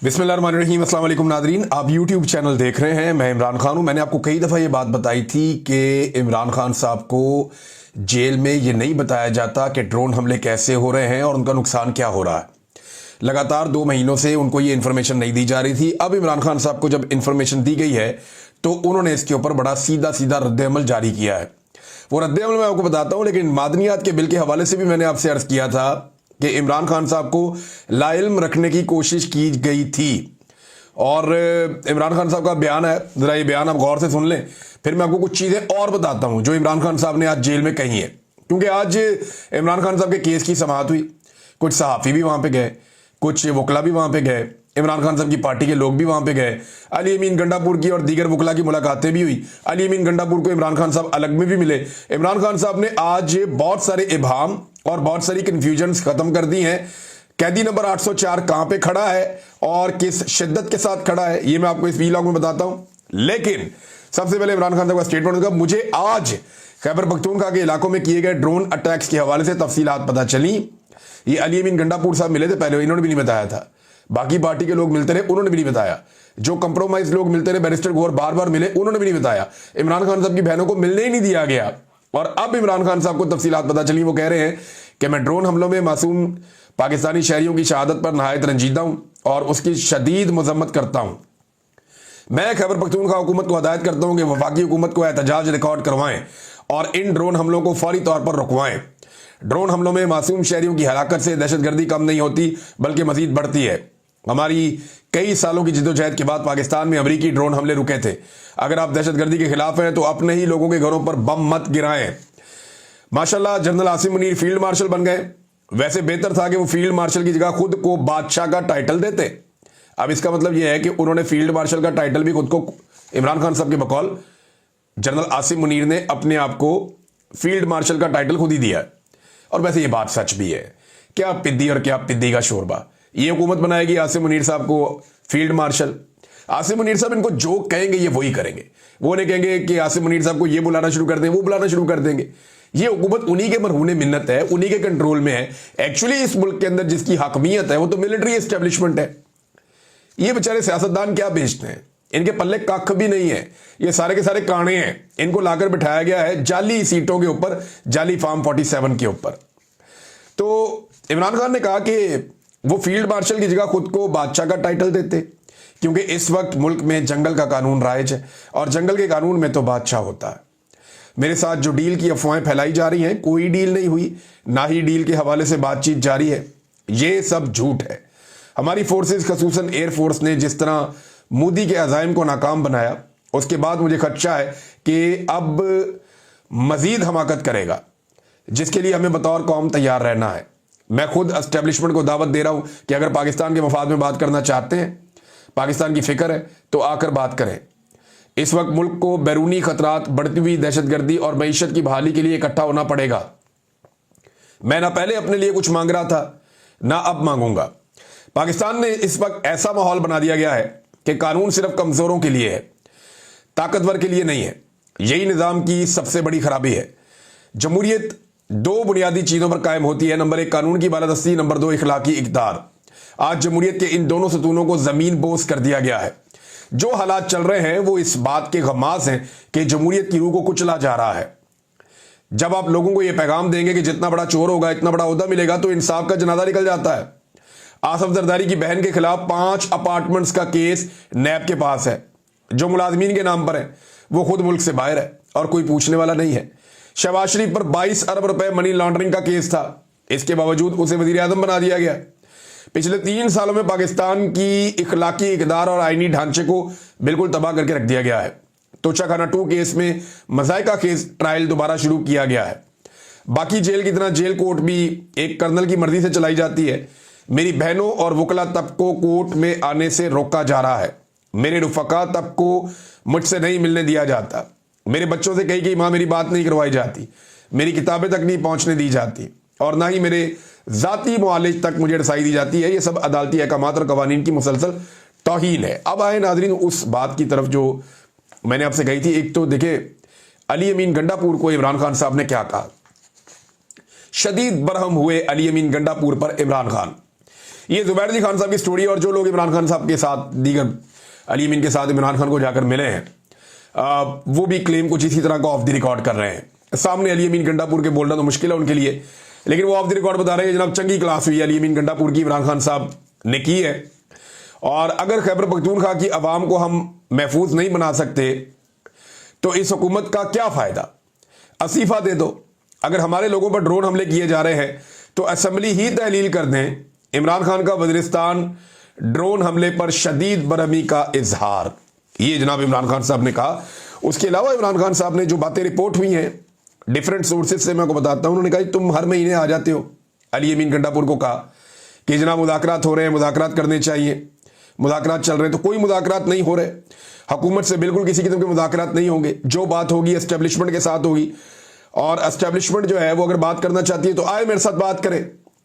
बिस्मिल्लाहिर्रहमानिर्रहीम, अस्सलाम वालेकुम नादरीन। आप YouTube चैनल देख रहे हैं। मैं इमरान खान हूं। मैंने आपको कई दफ़ा ये बात बताई थी कि इमरान खान साहब को जेल में ये नहीं बताया जाता कि ड्रोन हमले कैसे हो रहे हैं और उनका नुकसान क्या हो रहा है। लगातार 2 महीनों से उनको ये इन्फॉर्मेशन नहीं दी जा रही थी। अब इमरान खान साहब को जब इन्फॉर्मेशन दी गई है तो उन्होंने इसके ऊपर बड़ा सीधा सीधा रद्द-ए-अमल जारी किया है। वो रद्द-ए-अमल मैं आपको बताता हूँ, लेकिन मादनियात के बिल के हवाले से भी मैंने आपसे अर्ज किया था कि इमरान खान साहब को लाइल्म रखने की कोशिश की गई थी। और इमरान खान साहब का बयान है, ज़रा ये बयान आप गौर से सुन लें, फिर मैं आपको कुछ चीज़ें और बताता हूं जो इमरान खान साहब ने आज जेल में कही हैं। क्योंकि आज इमरान खान साहब के केस की समाअत हुई, कुछ सहाफ़ी भी वहां पे गए, कुछ वकला भी वहां पे गए, इमरान खान साहब की पार्टी के लोग भी वहां पे गए। अली अमीन गंडापुर की और दीगर वकला की मुलाकातें भी हुई। अली अमीन गंडापुर को इमरान खान साहब अलग में भी मिले। इमरान खान साहब ने आज बहुत सारे इबाहम और बहुत सारी कन्फ्यूजन खत्म कर दी हैं। कैदी नंबर 804 कहां पे खड़ा है और किस शिद्दत के साथ खड़ा है, ये मैं आपको इस वीलॉग में बताता हूं। लेकिन सबसे पहले इमरान खान साहब का स्टेटमेंट होगा। मुझे आज खैबर पख्तूनख्वा के इलाकों में किए गए ड्रोन अटैक्स के हवाले से तफसीलात पता चली। ये अली अमीन गंडापुर साहब मिले थे पहले, इन्होंने भी नहीं बताया था। बाकी पार्टी के लोग मिलते रहे, उन्होंने भी नहीं बताया। जो कंप्रोमाइज लोग मिलते रहे, बैरिस्टर गौहर बार बार मिले, उन्होंने भी नहीं बताया। इमरान खान साहब की बहनों को मिलने ही नहीं दिया गया। और अब इमरान खान साहब को तफसीलात पता चली। वो कह रहे हैं कि मैं ड्रोन हमलों में मासूम पाकिस्तानी शहरियों की शहादत पर नहायत रंजीदा हूं और उसकी शदीद मजम्मत करता हूं। मैं खैबर पख्तूनख्वा हुकूमत को हदायत करता हूं कि वफाकी हुकूमत को एहतजाज रिकॉर्ड करवाएं और इन ड्रोन हमलों को फौरी तौर पर रुकवाएं। ड्रोन हमलों में मासूम शहरियों की हलाकत से दहशतगर्दी कम नहीं होती बल्कि मजीद बढ़ती है। हमारी कई सालों की जिद्दोजहद के बाद पाकिस्तान में अमरीकी ड्रोन हमले रुके थे। अगर आप दहशतगर्दी के खिलाफ हैं तो अपने ही लोगों के घरों पर बम मत गिराएं। माशाल्लाह general Asim Munir field marshal बन गए। वैसे बेहतर था कि वो फील्ड मार्शल की जगह खुद को बादशाह का टाइटल देते। अब इसका मतलब यह है कि उन्होंने फील्ड मार्शल का टाइटल भी खुद को, इमरान खान साहब के बकौल जनरल आसिम मुनीर ने अपने आप को फील्ड मार्शल का टाइटल खुद ही दिया। और वैसे ये बात सच भी है। क्या पिद्दी और क्या पिद्दी का शोरबा। ये हुकूमत बनाएगी आसिम मुनीर साहब को फील्ड मार्शल। आसिम मुनीर साहब इनको जो कहेंगे ये वही करेंगे। वो नहीं कहेंगे कि आसिम मुनीर साहब को ये बुलाना शुरू कर दें, वो बुलाना शुरू कर देंगे। ये हुकूमत उन्हीं के मरहूने मिन्नत है, उन्हीं के कंट्रोल में है। एक्चुअली इस मुल्क के अंदर जिसकी हकमियत है वो तो मिलिट्री एस्टेब्लिशमेंट है। ये बेचारे सियासतदान क्या बेचते हैं, इनके पल्ले कख भी नहीं है। ये सारे के सारे काने हैं। इनको लाकर बिठाया गया है जाली सीटों के ऊपर, जाली फार्म 47 के ऊपर। तो इमरान खान ने कहा कि वो फील्ड मार्शल की जगह खुद को बादशाह का टाइटल देते, क्योंकि इस वक्त मुल्क में जंगल का कानून राइज है और जंगल के कानून में तो बादशाह होता है। मेरे साथ जो डील की अफवाहें फैलाई जा रही हैं, कोई डील नहीं हुई, ना ही डील के हवाले से बातचीत जारी है। ये सब झूठ है। हमारी फोर्सेस खसूसन एयरफोर्स ने जिस तरह मोदी के अज़ाइम को नाकाम बनाया, उसके बाद मुझे खदशा है कि अब मजीद हमाकत करेगा, जिसके लिए हमें बतौर कौम तैयार रहना है। मैं खुद एस्टेब्लिशमेंट को दावत दे रहा हूं कि अगर पाकिस्तान के मफाद में बात करना चाहते हैं, पाकिस्तान की फिक्र है, तो आकर बात करें। इस वक्त मुल्क को बैरूनी खतरात, बढ़ती हुई दहशतगर्दी और मईशत की बहाली के लिए इकट्ठा होना पड़ेगा। मैं ना पहले अपने लिए कुछ मांग रहा था, ना अब मांगूंगा। पाकिस्तान में इस वक्त ऐसा माहौल बना दिया गया है कि कानून सिर्फ कमजोरों के लिए है, ताकतवर के लिए नहीं है। यही निजाम की सबसे बड़ी खराबी है। जमहूरियत 2 बुनियादी चीजों पर कायम होती है। नंबर 1 कानून की बालादस्ती, नंबर 2 इखलाकी इक़्तिदार। आज जमहूरियत के इन दोनों सतूनों को जमीन बोस कर दिया गया है। जो हालात चल रहे हैं वो इस बात के गमास हैं कि जमहूरियत की रूह को कुचला जा रहा है। जब आप लोगों को यह पैगाम देंगे कि जितना बड़ा चोर होगा इतना बड़ा ओहदा मिलेगा, तो इंसाफ का जनाजा निकल जाता है। आसफ जरदारी की बहन के खिलाफ 5 अपार्टमेंट्स का केस नैब के पास है, जो मुलाजमीन के नाम पर है। वो खुद मुल्क से बाहर है और कोई पूछने वाला नहीं है। शहबाज शरीफ पर 22 अरब रुपए मनी लॉन्ड्रिंग का केस था, इसके बावजूद उसे वजीर आजम बना दिया गया। पिछले 3 सालों में पाकिस्तान की इखलाकी इक़्तिदार और आईनी ढांचे को बिल्कुल तबाह करके रख दिया गया है। तोशाखाना 2 केस में मजायका केस ट्रायल दोबारा शुरू किया गया है। बाकी जेल की तरह जेल कोर्ट भी एक कर्नल की मर्जी से चलाई जाती है। मेरी बहनों और वकला तब को कोर्ट में आने से रोका जा रहा है। मेरे रुफका तब को मुझसे नहीं मिलने दिया जाता। मेरे बच्चों से कहीं माँ मेरी बात नहीं करवाई जाती। मेरी किताबें तक नहीं पहुंचने दी जाती और ना ही मेरे जाती मुआलिज तक मुझे रसाई दी जाती है। ये सब अदालती अहकामात और कवानीन की मुसलसल तौहीन है। अब आए नाजरीन उस बात की तरफ जो मैंने आपसे कही थी। एक तो देखे अली अमीन गंडापुर को इमरान खान साहब ने क्या कहा। शदीद बरहम हुए अली अमीन गंडापुर पर इमरान खान। ये जुबैर अली खान साहब की स्टोरी, और जो लोग इमरान खान साहब के साथ, दीगर अली अमीन के साथ इमरान खान को जाकर मिले हैं, वो भी क्लेम कुछ इसी तरह का ऑफ द रिकॉर्ड कर रहे हैं। सामने अली अमीन गंडापुर के बोलना तो मुश्किल है उनके लिए, लेकिन वो ऑफ द रिकॉर्ड बता रहे हैं जनाब चंगी क्लास हुई अली अमीन गंडापुर की, इमरान खान साहब ने की है। और अगर खैबर पख्तूनख्वा की आवाम को हम महफूज नहीं बना सकते तो इस हुकूमत का क्या फायदा? अस्तीफा दे दो। अगर हमारे लोगों पर ड्रोन हमले किए जा रहे हैं तो असेंबली ही तहलील कर दें। इमरान खान का वज़ीरिस्तान ड्रोन हमले पर शदीद बरहमी का इजहार, ये जनाब इमरान खान साहब ने कहा। उसके अलावा इमरान खान साहब ने जो बातें रिपोर्ट हुई हैं डिफरेंट सोर्सेज से मैं आपको बताता हूं, उन्होंने कहा तुम हर महीने आ जाते हो। अली अमीन गंडापुर को कहा कि जनाब मुज़ाकरात हो रहे हैं, मुज़ाकरात करने चाहिए, मुज़ाकरात चल रहे हैं। तो कोई मुज़ाकरात नहीं हो रहे, हुकूमत से बिल्कुल किसी किस्म के मुज़ाकरात नहीं होंगे। जो बात होगी एस्टेब्लिशमेंट के साथ होगी, और एस्टेब्लिशमेंट जो है वो अगर बात करना चाहती है तो आए मेरे साथ बात करें।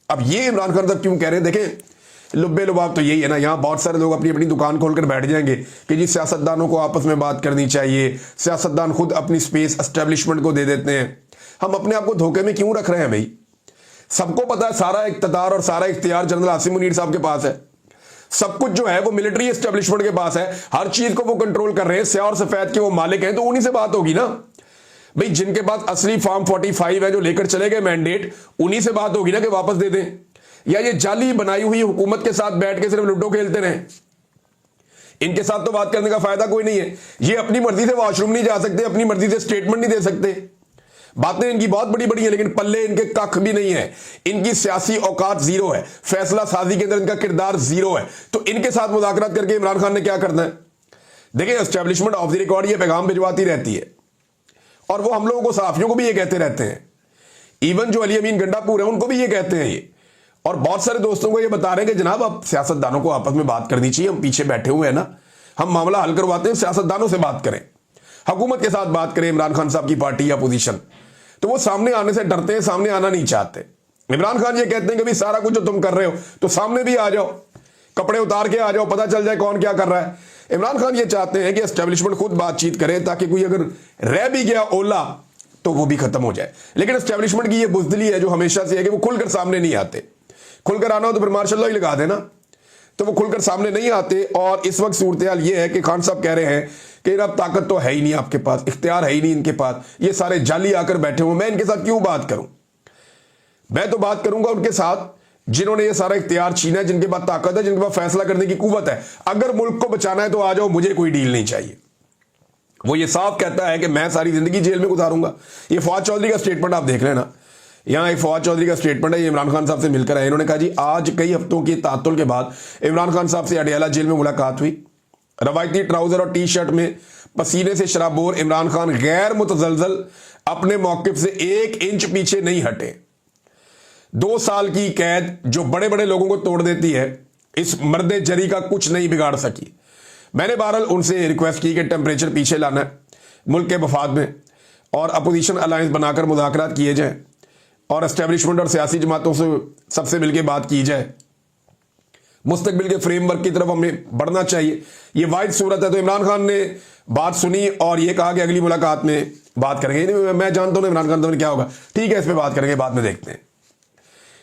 अब ये इमरान खान साहब क्यों कह रहे हैं? देखें लुब्बे लुबाब तो यही है ना, यहाँ बहुत सारे लोग अपनी अपनी दुकान खोलकर बैठ जाएंगे कि जी सियासतदानों को आपस में बात करनी चाहिए, सियासतदान खुद अपनी स्पेस एस्टेब्लिशमेंट को दे देते हैं। हम अपने आप को धोखे में क्यों रख रहे हैं भाई? सबको पता है सारा इख्तियार और सारा इख्तियार जनरल आसिम मुनीर साहब के पास है। सब कुछ जो है वो मिलिट्री एस्टेब्लिशमेंट के पास है, हर चीज को वो कंट्रोल कर रहे हैं, स्याह और सफेद के वो मालिक हैं। तो उन्हीं से बात होगी ना भाई, जिनके पास असली फॉर्म 45 है जो लेकर चले गए मैंडेट, उन्हीं से बात होगी ना कि वापस दे दें, या ये जाली बनाई हुई हुकूमत के साथ बैठ के सिर्फ लूडो खेलते रहे। इनके साथ तो बात करने का फायदा कोई नहीं है। ये अपनी मर्जी से वॉशरूम नहीं जा सकते, अपनी मर्जी से स्टेटमेंट नहीं दे सकते। बातें इनकी बहुत बड़ी बड़ी है, लेकिन पल्ले इनके कख भी नहीं है। इनकी सियासी औकात जीरो है, फैसला साजी के अंदर इनका किरदार जीरो है। तो इनके साथ मुज़ाकरात करके इमरान खान ने क्या करना है? देखिए एस्टेब्लिशमेंट ऑफ द रिकॉर्ड ये पैगाम भिजवाती रहती है, और वो हम लोगों को, सहाफियों को भी ये कहते रहते हैं। इवन जो अली अमीन गंडापुर है उनको भी ये कहते हैं ये, और बहुत सारे दोस्तों को ये बता रहे हैं कि जनाब अब सियासतदानों को आपस में बात करनी चाहिए, हम पीछे बैठे हुए हैं ना, हम मामला हल करवाते हैं, सियासतदानों से बात करें, हुकूमत के साथ बात करें। इमरान खान साहब की पार्टी या पोजीशन, तो वो सामने आने से डरते हैं, सामने आना नहीं चाहते। इमरान खान ये कहते हैं कि भाई सारा कुछ जो तुम कर रहे हो तो सामने भी आ जाओ, कपड़े उतार के आ जाओ, पता चल जाए कौन क्या कर रहा है। इमरान खान ये चाहते हैं कि एस्टेब्लिशमेंट खुद बातचीत करे, ताकि कोई अगर रह भी गया ओला तो वो भी खत्म हो जाए। लेकिन एस्टेब्लिशमेंट की ये बुजदिली है जो हमेशा से है कि वो खुलकर सामने नहीं आते। खुलकर आना हो तो फिर मार्शल लॉ ही लगा देना, तो वो खुलकर सामने नहीं आते। और इस वक्त सूरत हाल ये है कि खान साहब कह रहे हैं कि अब ताकत तो है ही नहीं आपके पास, इख्तियार है ही नहीं इनके पास, ये सारे जाली आकर बैठे हुए, मैं इनके साथ क्यों बात करूं? मैं तो बात करूंगा उनके साथ जिन्होंने ये सारा इख्तियार छीना है, जिनके पास ताकत है, जिनके पास फैसला करने की कुव्वत है। अगर मुल्क को बचाना है तो आ जाओ, मुझे कोई डील नहीं चाहिए। वो ये साफ कहता है कि मैं सारी जिंदगी जेल में गुजारूंगा। ये फवाद चौधरी का स्टेटमेंट आप देख रहे हैं ना, यहाँ एक फवाद चौधरी का स्टेटमेंट है, ये इमरान खान साहब से मिलकर आए। इन्होंने कहा जी आज कई हफ्तों की तातुल के बाद इमरान खान साहब से अडयाला जेल में मुलाकात हुई। रवायती ट्राउजर और टी शर्ट में पसीने से शराबोर इमरान खान गैर मुतजलजल अपने मौकिफ से 1 इंच पीछे नहीं हटे। 2 साल की कैद जो बड़े बड़े लोगों को तोड़ देती है, इस मर्दे जरी का कुछ नहीं बिगाड़ सकी। मैंने बहरहाल उनसे रिक्वेस्ट की कि टेम्परेचर पीछे लाना है मुल्क के मफाद में, और अपोजिशन अलायंस बनाकर मुज़ाकरात किए जाए, और एस्टेब्लिशमेंट और सियासी जमातों से सबसे मिलकर बात की जाए। मुस्तकबिल के फ्रेमवर्क की तरफ हमें बढ़ना चाहिए। ये वाइड सूरत है। तो इमरान खान ने बात सुनी और ये कहा कि अगली मुलाकात में बात करेंगे। मैं जानता हूं इमरान खान तो क्या होगा, ठीक है इस पर बात करेंगे, बाद में देखते हैं।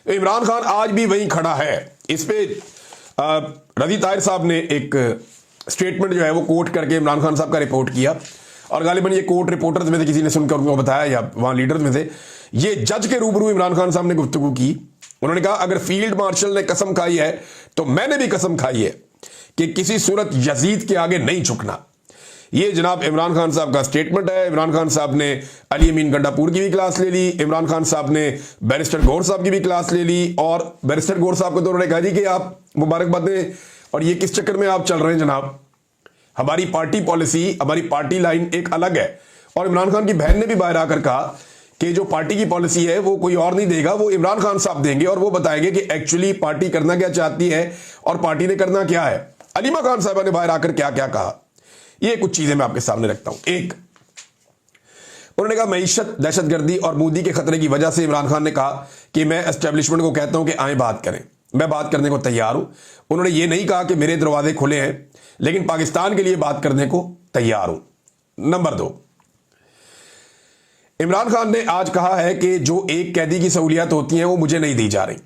तो इमरान खान आज भी वहीं खड़ा है। इस पे रजी ताहिर साहब ने एक स्टेटमेंट जो है वो कोट करके इमरान खान साहब का रिपोर्ट किया, और गालिबन ये कोट रिपोर्टर्स में से किसी ने सुनकर उनको बताया या वहां लीडर्स में से, ये जज के रूबरू इमरान खान साहब ने गुफ्तगू की। उन्होंने कहा अगर फील्ड मार्शल ने कसम खाई है तो मैंने भी कसम खाई है कि किसी सूरत यजीद के आगे नहीं झुकना। ये जनाब इमरान खान साहब का स्टेटमेंट है। इमरान खान साहब ने अली अमीन गंडापुर की भी क्लास ले ली, इमरान खान साहब ने बैरिस्टर गौर साहब की भी क्लास ले ली, और बैरिस्टर गौर साहब को तो उन्होंने कहा जी कि आप मुबारकबाद दें, और ये किस चक्कर में आप चल रहे हैं जनाब, हमारी पार्टी पॉलिसी, हमारी पार्टी लाइन एक अलग है। और इमरान खान की बहन ने भी बाहर आकर कहा कि जो पार्टी की पॉलिसी है वो कोई और नहीं देगा, वो इमरान खान साहब देंगे, और वो बताएंगे कि एक्चुअली पार्टी करना क्या चाहती है और पार्टी ने करना क्या है। अलीमा खान साहबा ने बाहर आकर क्या क्या कहा, ये कुछ चीजें मैं आपके सामने रखता हूं। एक, उन्होंने कहा मईशत, दहशतगर्दी और मोदी के खतरे की वजह से इमरान खान ने कहा कि मैं एस्टेब्लिशमेंट को कहता हूं कि आए बात करें, मैं बात करने को तैयार हूं। उन्होंने ये नहीं कहा कि मेरे दरवाजे खुले हैं, लेकिन पाकिस्तान के लिए बात करने को तैयार हूं। नंबर 2, इमरान खान ने आज कहा है कि जो एक कैदी की सहूलियत होती हैं वो मुझे नहीं दी जा रही।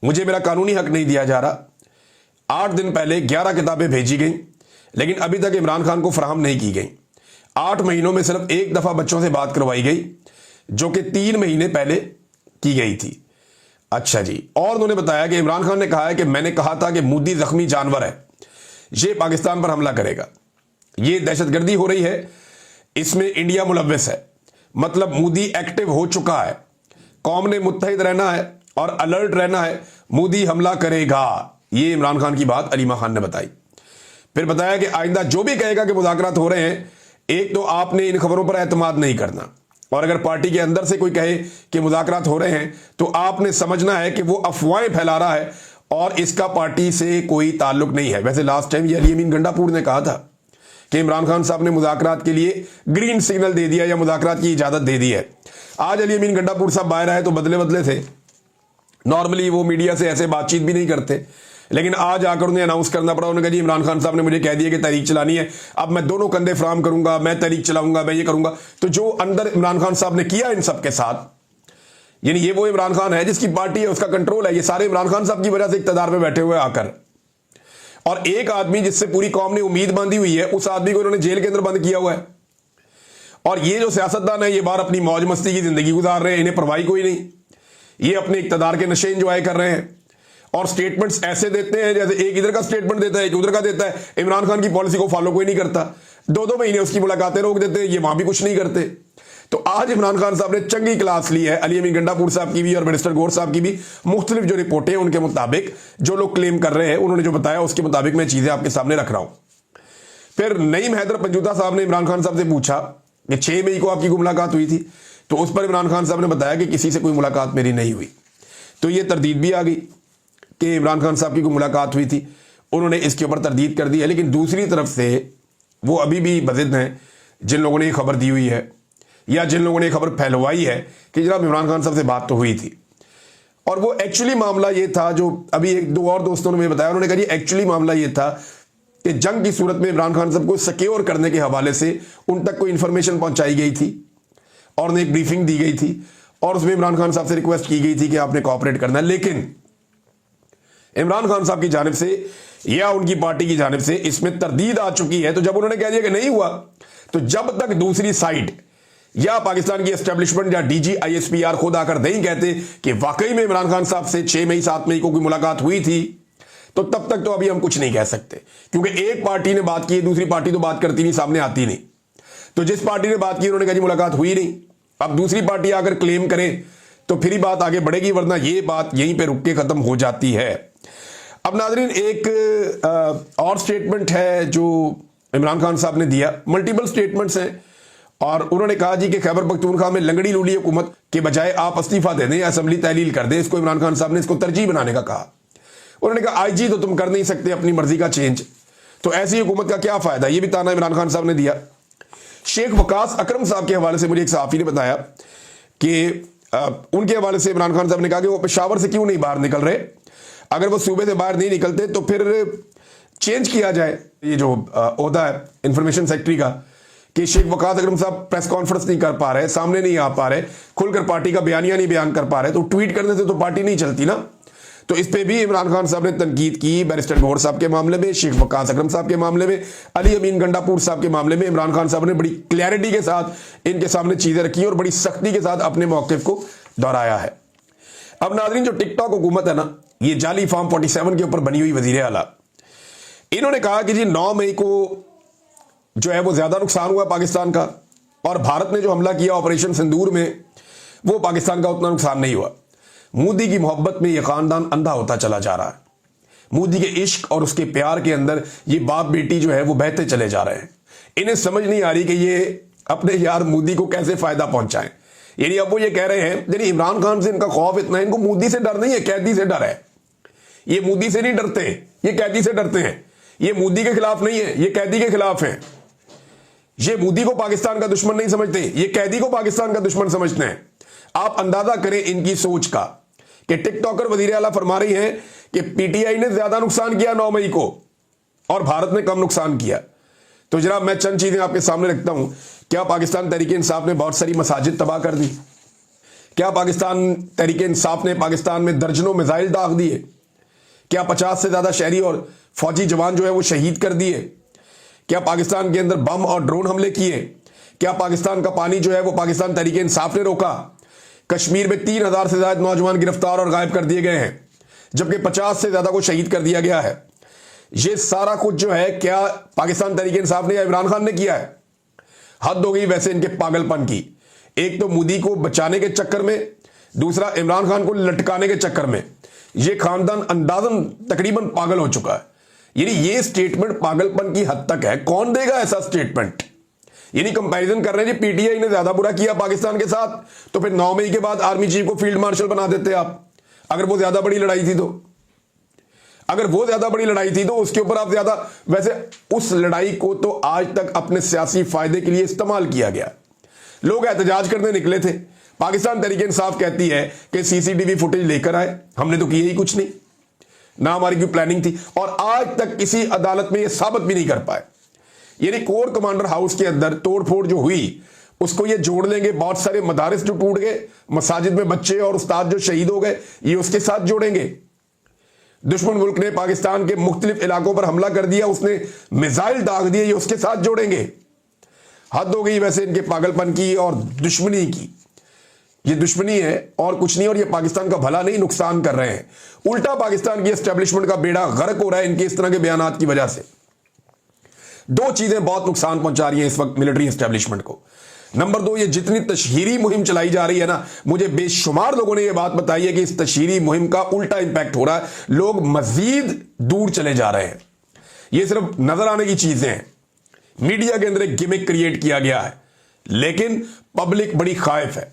मुझे मेरा कानूनी हक नहीं दिया जा रहा। 8 दिन पहले 11 किताबें भेजी गई, लेकिन अभी तक इमरान खान को फराहम नहीं की गई। 8 महीनों में सिर्फ एक दफा बच्चों से बात करवाई गई, जो कि 3 महीने पहले की गई थी। अच्छा जी, और उन्होंने बताया कि इमरान खान ने कहा है कि मैंने कहा था कि मोदी जख्मी जानवर है, ये पाकिस्तान पर हमला करेगा, ये दहशतगर्दी हो रही है, इसमें इंडिया मुलव्वस है, मतलब मोदी एक्टिव हो चुका है, कौम ने मुत्तहिद रहना है और अलर्ट रहना है, मोदी हमला करेगा। ये इमरान खान की बात अलीमा खान ने बताई। फिर बताया कि आइंदा जो भी कहेगा कि मुज़ाकरात हो रहे हैं, एक तो आपने इन खबरों पर एतमाद नहीं करना, और अगर पार्टी के अंदर से कोई कहे कि मुज़ाकरात हो रहे हैं तो आपने समझना है कि वो अफवाहें फैला रहा है और इसका पार्टी से कोई ताल्लुक नहीं है। वैसे लास्ट टाइम ये अली अमीन गंडापुर ने कहा था कि इमरान खान साहब ने मुज़ाकरात के लिए ग्रीन सिग्नल दे दिया या मुज़ाकरात की इजाज़त दे दी है। आज अली अमीन गंडापुर साहब बाहर आए तो बदले बदले थे। नॉर्मली वो मीडिया से ऐसे बातचीत भी नहीं करते, लेकिन आज आकर उन्हें अनाउंस करना पड़ा। उन्होंने कहा जी इमरान खान साहब ने मुझे कह दिया कि तहरीक चलानी है, अब मैं दोनों कंधे फराम करूंगा, मैं तहरीक चलाऊंगा, मैं ये करूंगा। तो जो अंदर इमरान खान साहब ने किया इन सब के साथ, यानी ये वो इमरान खान है जिसकी पार्टी है, उसका कंट्रोल है, ये सारे इमरान खान साहब की वजह से इक्तदार में बैठे हुए आकर। और एक आदमी जिससे पूरी कौम ने उम्मीद बांधी हुई है, उस आदमी को उन्होंने जेल के अंदर बंद किया हुआ है। और ये जो सियासतदान है, ये बाहर अपनी मौज मस्ती की जिंदगी गुजार रहे हैं, इन्हें परवाही कोई नहीं, ये अपने इक्तदार के नशे एंजॉय कर रहे हैं और स्टेटमेंट्स ऐसे देते हैं जैसे एक इधर का स्टेटमेंट देता है, एक उधर का देता है। इमरान खान की पॉलिसी को फॉलो कोई नहीं करता, 2-2 महीने उसकी मुलाकातें रोक देते हैं, ये वहां भी कुछ नहीं करते। तो आज इमरान खान साहब ने चंगी क्लास ली है, अली अमीन गंडापुर साहब की भी और बैरिस्टर गौर साहब की भी। मुख्तलिफ जो रिपोर्टें उनके मुताबिक जो लोग क्लेम कर रहे हैं, उन्होंने जो बताया उसके मुताबिक मैं चीजें आपके सामने रख रहा हूं। फिर नईम हैदर पंजूता साहब ने इमरान खान साहब से पूछा कि 6 मई को आपकी मुलाकात हुई थी, तो उस पर इमरान खान साहब ने बताया कि किसी से कोई मुलाकात मेरी नहीं हुई। तो ये तरदीद भी आ गई कि इमरान खान साहब की कोई मुलाकात हुई थी, उन्होंने इसके ऊपर तरदीद कर दी है। लेकिन दूसरी तरफ से वो अभी भी बज़िद हैं, जिन लोगों ने ये खबर दी हुई है या जिन लोगों ने ये खबर फैलवाई है कि जनाब इमरान खान साहब से बात तो हुई थी। और वो एक्चुअली मामला ये था, जो अभी 1-2 और दोस्तों ने मुझे बताया, उन्होंने कहा जी एक्चुअली मामला ये था कि जंग की सूरत में इमरान खान साहब को सिक्योर करने के हवाले से उन तक कोई इंफॉर्मेशन पहुंचाई गई थी और उन्हें एक ब्रीफिंग दी गई थी और उसमें इमरान खान साहब से रिक्वेस्ट की गई थी कि आपने कोऑपरेट करना है। लेकिन इमरान खान साहब की जानिब से या उनकी पार्टी की जानिब से इसमें तरदीद आ चुकी है। तो जब उन्होंने कह दिया कि नहीं हुआ, तो जब तक दूसरी साइड या पाकिस्तान की एस्टेब्लिशमेंट या डीजी आईएसपीआर खुद आकर नहीं कहते कि वाकई में इमरान खान साहब से 6 मई 7 मई को कोई मुलाकात हुई थी, तो तब तक तो अभी हम कुछ नहीं कह सकते, क्योंकि एक पार्टी ने बात की, दूसरी पार्टी तो बात करती नहीं, सामने आती नहीं। तो जिस पार्टी ने बात की उन्होंने कहा जी मुलाकात हुई नहीं, अब दूसरी पार्टी आकर क्लेम करे तो फिर ही बात आगे बढ़ेगी, वरना ये बात यहीं पे रुक के खत्म हो जाती है। अब नाज़रीन, एक और स्टेटमेंट है जो इमरान खान साहब ने दिया, मल्टीपल स्टेटमेंट्स हैं, और उन्होंने कहा जी कि खैबर पख्तूनख्वा में लंगड़ी लूली हुकूमत के बजाय आप इस्तीफा दे दें या असेंबली तहलील कर दें। इसको इमरान खान साहब ने इसको तरजीह बनाने का कहा। उन्होंने कहा आईजी तो तुम कर नहीं सकते अपनी मर्जी का चेंज, तो ऐसी हुकूमत का क्या फायदा, ये भी ताना इमरान खान साहब ने दिया। शेख वकास अकरम साहब के हवाले से मुझे एक सहाफ़ी ने बताया कि उनके हवाले से इमरान खान साहब ने कहा कि वो पेशावर से क्यों नहीं बाहर निकल रहे, अगर वो सूबे से बाहर नहीं निकलते तो फिर चेंज किया जाए ये जो ओहदा है इंफॉर्मेशन सेक्रेटरी का, कि शेख वकास अकरम साहब प्रेस कॉन्फ्रेंस नहीं कर पा रहे, सामने नहीं आ पा रहे, खुलकर पार्टी का बयानिया नहीं बयान कर पा रहे, तो ट्वीट करने से तो पार्टी नहीं चलती ना। तो इस पे भी इमरान खान साहब ने तनकीद की। बैरिस्टर गौहर साहब के मामले में, शेख वकास अकरम साहब के मामले में, अली अमीन गंडापुर साहब के मामले में इमरान खान साहब ने बड़ी क्लैरिटी के साथ इनके सामने चीजें रखी और बड़ी सख्ती के साथ अपने मौक़िफ़ को दोहराया है। अब नाज़रीन, जो टिकटॉक हुकूमत है ना, ये जाली फॉर्म 47 के ऊपर बनी हुई वज़ीर आला, इन्होंने कहा कि जी 9 मई को जो है वो ज्यादा नुकसान हुआ पाकिस्तान का, और भारत ने जो हमला किया ऑपरेशन सिंदूर में, वो पाकिस्तान का उतना नुकसान नहीं हुआ। मोदी की मोहब्बत में यह खानदान अंधा होता चला जा रहा है, मोदी के इश्क और उसके प्यार के अंदर ये बाप बेटी जो है वो बहते चले जा रहे हैं। इन्हें समझ नहीं आ रही कि ये अपने यार मोदी को कैसे फायदा पहुंचाएं। यानी अब वो ये कह रहे हैं, यानी इमरान खान से इनका खौफ इतना है, इनको मोदी से डर नहीं है, कैदी से डर है। ये मोदी से नहीं डरते, ये कैदी से डरते हैं। ये मोदी के खिलाफ नहीं है, ये कैदी के खिलाफ है। ये मोदी को पाकिस्तान का दुश्मन नहीं समझते, ये कैदी को पाकिस्तान का दुश्मन समझते हैं। आप अंदाजा करें इनकी सोच का कि टिकटॉकर वजीर आला फरमा रही हैं कि पीटीआई ने ज्यादा नुकसान किया 9 मई को और भारत ने कम नुकसान किया। तो जनाब, मैं चंद चीजें आपके सामने रखता हूं। क्या पाकिस्तान तहरीक इंसाफ ने बहुत सारी मसाजिद तबाह कर दी? क्या पाकिस्तान तहरीक इंसाफ ने पाकिस्तान में दर्जनों मिसाइल दाग दिए? क्या 50 से ज्यादा शहरी और फौजी जवान जो है वो शहीद कर दिए? क्या पाकिस्तान के अंदर बम और ड्रोन हमले किए? क्या पाकिस्तान का पानी जो है वो पाकिस्तान तहरीक इंसाफ ने रोका? कश्मीर में 3,000 से ज्यादा नौजवान गिरफ्तार और गायब कर दिए गए हैं, जबकि 50 से ज्यादा को शहीद कर दिया गया है। ये सारा कुछ जो है क्या पाकिस्तान तहरीक इंसाफ ने या इमरान खान ने किया है? हद हो गई वैसे इनके पागलपन की। एक तो मोदी को बचाने के चक्कर में, दूसरा इमरान खान को लटकाने के चक्कर में ये खानदान अंदाजन तकरीबन पागल हो चुका है। यानी ये स्टेटमेंट पागलपन की हद तक है। कौन देगा ऐसा स्टेटमेंट? यानी कंपैरिजन कर रहे हैं जी, पीटीआई ने ज्यादा बुरा किया पाकिस्तान के साथ, तो फिर 9 मई के बाद आर्मी चीफ को फील्ड मार्शल बना देते आप। अगर वो ज्यादा बड़ी लड़ाई थी तो, अगर वो ज्यादा बड़ी लड़ाई थी तो उसके ऊपर आप ज्यादा, वैसे उस लड़ाई को तो आज तक अपने सियासी फायदे के लिए इस्तेमाल किया गया। लोग एहतजाज करने निकले थे, पाकिस्तान तहरीक इंसाफ कहती है कि सीसीटीवी फुटेज लेकर आए, हमने तो किया ही कुछ नहीं, ना हमारी कोई प्लानिंग थी, और आज तक किसी अदालत में यह साबित भी नहीं कर पाए। यानी कोर कमांडर हाउस के अंदर तोड़फोड़ जो हुई उसको ये जोड़ लेंगे, बहुत सारे मदारिस जो टूट गए, मसाजिद में बच्चे और उस्ताद जो शहीद हो गए, ये उसके साथ जोड़ेंगे। दुश्मन मुल्क ने पाकिस्तान के मुख्तलिफ इलाकों पर हमला कर दिया, उसने मिसाइल दाग दिए, ये उसके साथ जोड़ेंगे। हद हो गई वैसे इनके पागलपन की और दुश्मनी की। ये दुश्मनी है और कुछ नहीं, और ये पाकिस्तान का भला नहीं, नुकसान कर रहे हैं। उल्टा पाकिस्तान की एस्टेब्लिशमेंट का बेड़ा गर्क हो रहा है इनके इस तरह के बयानात की वजह से। दो चीजें बहुत नुकसान पहुंचा रही हैं इस वक्त मिलिट्री एस्टेब्लिशमेंट को। नंबर 2, ये जितनी तशहीरी मुहिम चलाई जा रही है ना, मुझे बेशुमार लोगों ने यह बात बताई है कि इस तशहीरी मुहिम का उल्टा इंपैक्ट हो रहा है, लोग मजीद दूर चले जा रहे हैं। ये सिर्फ नजर आने की चीजें हैं, मीडिया के अंदर एक गिमिक क्रिएट किया गया है, लेकिन पब्लिक बड़ी खाइफ है।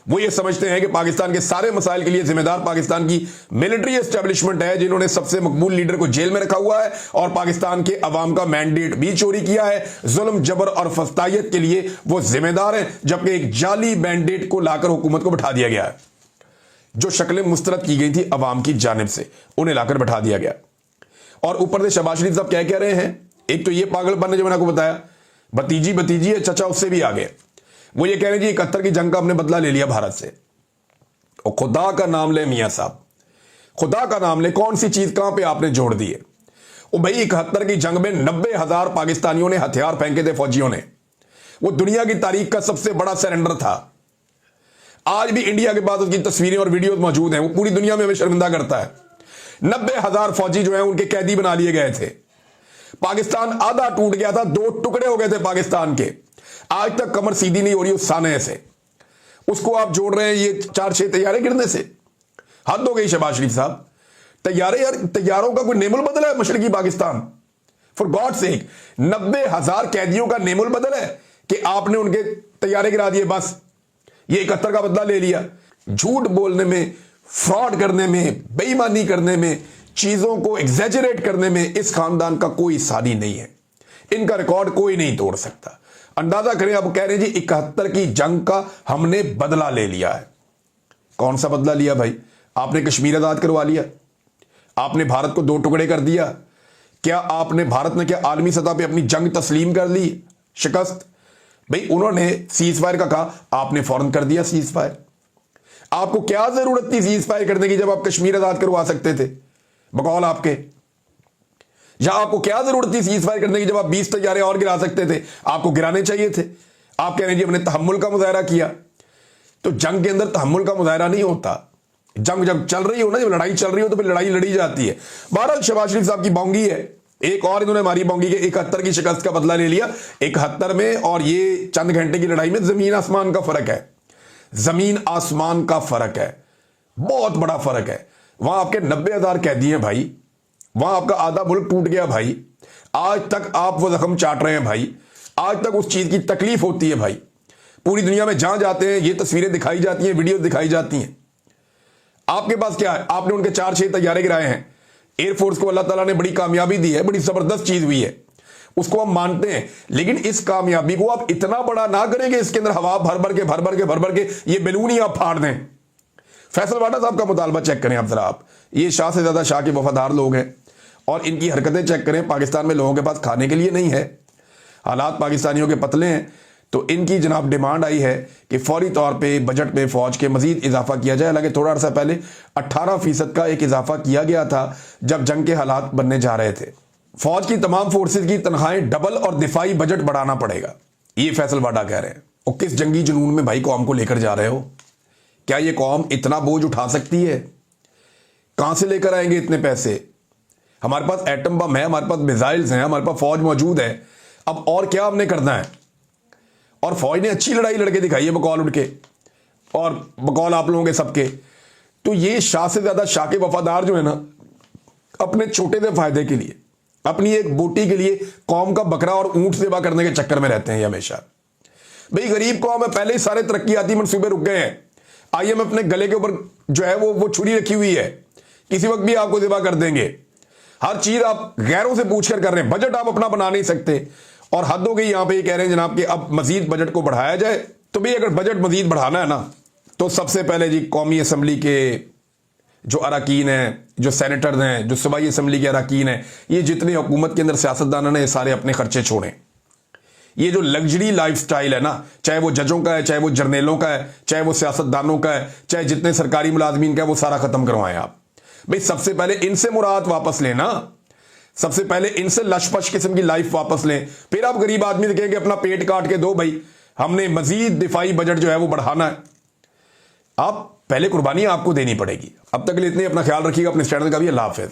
वो ये समझते हैं कि पाकिस्तान के सारे मसाइल के लिए जिम्मेदार पाकिस्तान की मिलिट्री एस्टेब्लिशमेंट है, जिन्होंने सबसे मकबूल लीडर को जेल में रखा हुआ है और पाकिस्तान के अवाम का मैंडेट भी चोरी किया है। जुल्म, जबर और फस्तायत के लिए वो जिम्मेदार है, जबकि एक जाली मैंडेट को लाकर हुकूमत को बैठा दिया गया है। जो शक्लें मुस्तरद की गई थी अवाम की जानिब से, उन्हें लाकर बैठा दिया गया। और ऊपर से शहबाज शरीफ साहब क्या कह रहे हैं, एक तो ये पागलपन है जो मैंने आपको बताया, भतीजी है, चचा उससे भी आगे। वो ये कह रहे हैं जी 71 की जंग का हमने बदला ले लिया भारत से। और खुदा का नाम ले मियां साहब, खुदा का नाम ले, कौन सी चीज कहां पे आपने जोड़ दी है? वो भाई 71 की जंग में 90,000 पाकिस्तानियों ने हथियार फेंके थे, फौजियों ने। वो दुनिया की तारीख का सबसे बड़ा सरेंडर था। आज भी इंडिया के पास उसकी तस्वीरें और वीडियो मौजूद हैं। वो पूरी दुनिया में हमें शर्मिंदा करता है। 90,000 फौजी जो है उनके कैदी बना लिए गए थे। पाकिस्तान आधा टूट गया था, 2 टुकड़े हो गए थे पाकिस्तान के। आज तक कमर सीधी नहीं हो रही उस साने से। उसको आप जोड़ रहे हैं ये 4-6 तैयारे गिरने से। हद हो गई शहबाज शरीफ साहब। तैयारे यार, तैयारों का कोई नेमुल बदल है मशरकी पाकिस्तान? फॉर गॉड सेक, 90,000 कैदियों का नेमुल बदल है कि आपने उनके तैयारे गिरा दिए, बस ये 71 का बदला ले लिया। झूठ बोलने में, फ्रॉड करने में, बेईमानी करने में, चीजों को एग्जैजरेट करने में इस खानदान का कोई सानी नहीं है। इनका रिकॉर्ड कोई नहीं तोड़ सकता। अंदाजा करें, अब कह रहे हैं जी 71 की जंग का हमने बदला ले लिया है। कौन सा बदला लिया भाई? आपने कश्मीर आजाद करवा लिया, आपने भारत को 2 टुकड़े कर दिया। क्या आपने, भारत ने क्या आलमी सतह पे अपनी जंग तस्लीम कर ली, शिकस्त? भाई उन्होंने सीज फायर का कहा, आपने फौरन कर दिया सीज फायर। आपको क्या जरूरत थी सीज फायर करने की जब आप कश्मीर आजाद करवा सकते थे बकौल आपके? या आपको क्या जरूरत थी सीज फायर करने की जब आप 20 तैयारे और गिरा सकते थे? आपको गिराने चाहिए थे। आप कह रहे हैं जी हमने तहम्मुल का मुजाहरा किया। तो जंग के अंदर तहम्मुल का मुजाहरा नहीं होता। जंग जब चल रही हो ना, जब लड़ाई चल रही हो तो फिर लड़ाई लड़ी जाती है। बहरहाल शहबाज शरीफ साहब की बोंगी है, एक और इन्होंने हमारी बोंगी के 71 की शिकस्त का बदला ले लिया 71 में, और ये चंद घंटे की लड़ाई में जमीन आसमान का फर्क है। जमीन आसमान का फर्क है, बहुत बड़ा फर्क है। वहां आपके 90,000 कैदी हैं भाई, वहां आपका आधा मुल्क टूट गया भाई। आज तक आप वो जख्म चाट रहे हैं भाई, आज तक उस चीज की तकलीफ होती है भाई। पूरी दुनिया में जहां जाते हैं ये तस्वीरें दिखाई जाती हैं, वीडियो दिखाई जाती हैं। आपके पास क्या है? आपने उनके 4-6 तैयारे गिराए हैं। एयरफोर्स को अल्लाह ताला ने बड़ी कामयाबी दी है, बड़ी जबरदस्त चीज हुई है, उसको हम मानते हैं। लेकिन इस कामयाबी को आप इतना बड़ा ना करें कि इसके अंदर हवा भर भर के ये बैलून ही आप फाड़ दें। फैसल वाडा साहब का मुतालबा चेक करें आप जरा। आप ये शाह से ज्यादा शाह के वफादार लोग हैं और इनकी हरकतें चेक करें। पाकिस्तान में लोगों के पास खाने के लिए नहीं है, हालात पाकिस्तानियों के पतले हैं। तो इनकी जनाब डिमांड आई है कि फौरी तौर पे बजट में फौज के मजीद इजाफा किया जाए। हालांकि थोड़ा अर्सा पहले 18% का एक इजाफा किया गया था जब जंग के हालात बनने जा रहे थे। फौज की तमाम फोर्सेज की तनख्वाहें डबल और दिफाई बजट बढ़ाना पड़ेगा, ये फैसल वाडा कह रहे हैं। और किस जंगी जुनून में भाई कौम को लेकर जा रहे हो? क्या ये कौम इतना बोझ उठा सकती है? कहां से लेकर आएंगे इतने पैसे? हमारे पास एटम बम है, हमारे पास मिसाइल्स हैं, हमारे पास फौज मौजूद है। अब और क्या हमने करना है? और फौज ने अच्छी लड़ाई लड़के दिखाई है बकौल उठ के और बकौल आप लोगों के सबके। तो ये शाह से ज्यादा शाह के वफादार जो है ना, अपने छोटे से फायदे के लिए, अपनी एक बोटी के लिए कौम का बकरा और ऊंट सेवा करने के चक्कर में रहते हैं हमेशा। भाई गरीब कौम है, पहले ही सारे तरक्याती मंसूबे रुक गए हैं। आईएमएफ अपने गले के ऊपर जो है वो छुरी रखी हुई है, किसी वक्त भी आपको सेवा कर देंगे। हर चीज आप गैरों से पूछकर कर रहे हैं, बजट आप अपना बना नहीं सकते। और हद हो गई यहां पे, ये कह रहे हैं जनाब कि अब मजीद बजट को बढ़ाया जाए। तो भाई अगर बजट मजीद बढ़ाना है ना, तो सबसे पहले जी कौमी असम्बली के जो अरकान हैं, जो सेनेटर हैं, जो सूबाई असम्बली के अरकान हैं, ये जितने हुकूमत के अंदर सियासतदान हैं, ये सारे अपने खर्चे छोड़ें। ये जो लग्जरी लाइफस्टाइल है ना, चाहे वो जजों का है, चाहे वो जर्नेलों का है, चाहे वो सियासतदानों का है, चाहे जितने सरकारी मुलाजमीन का है, वो सारा खत्म करवाएं आप। भाई सबसे पहले इनसे मुराद वापस लेना, सबसे पहले इनसे लशपश किस्म की लाइफ वापस लें, फिर आप गरीब आदमी से कहेंगे अपना पेट काट के दो। भाई हमने मजीद दिफाई बजट जो है वो बढ़ाना है। आप पहले कुर्बानी आपको देनी पड़ेगी। अब तक के लिए इतने, अपना ख्याल रखिएगा, अपने चैनल का भी। अल्लाह हाफिज।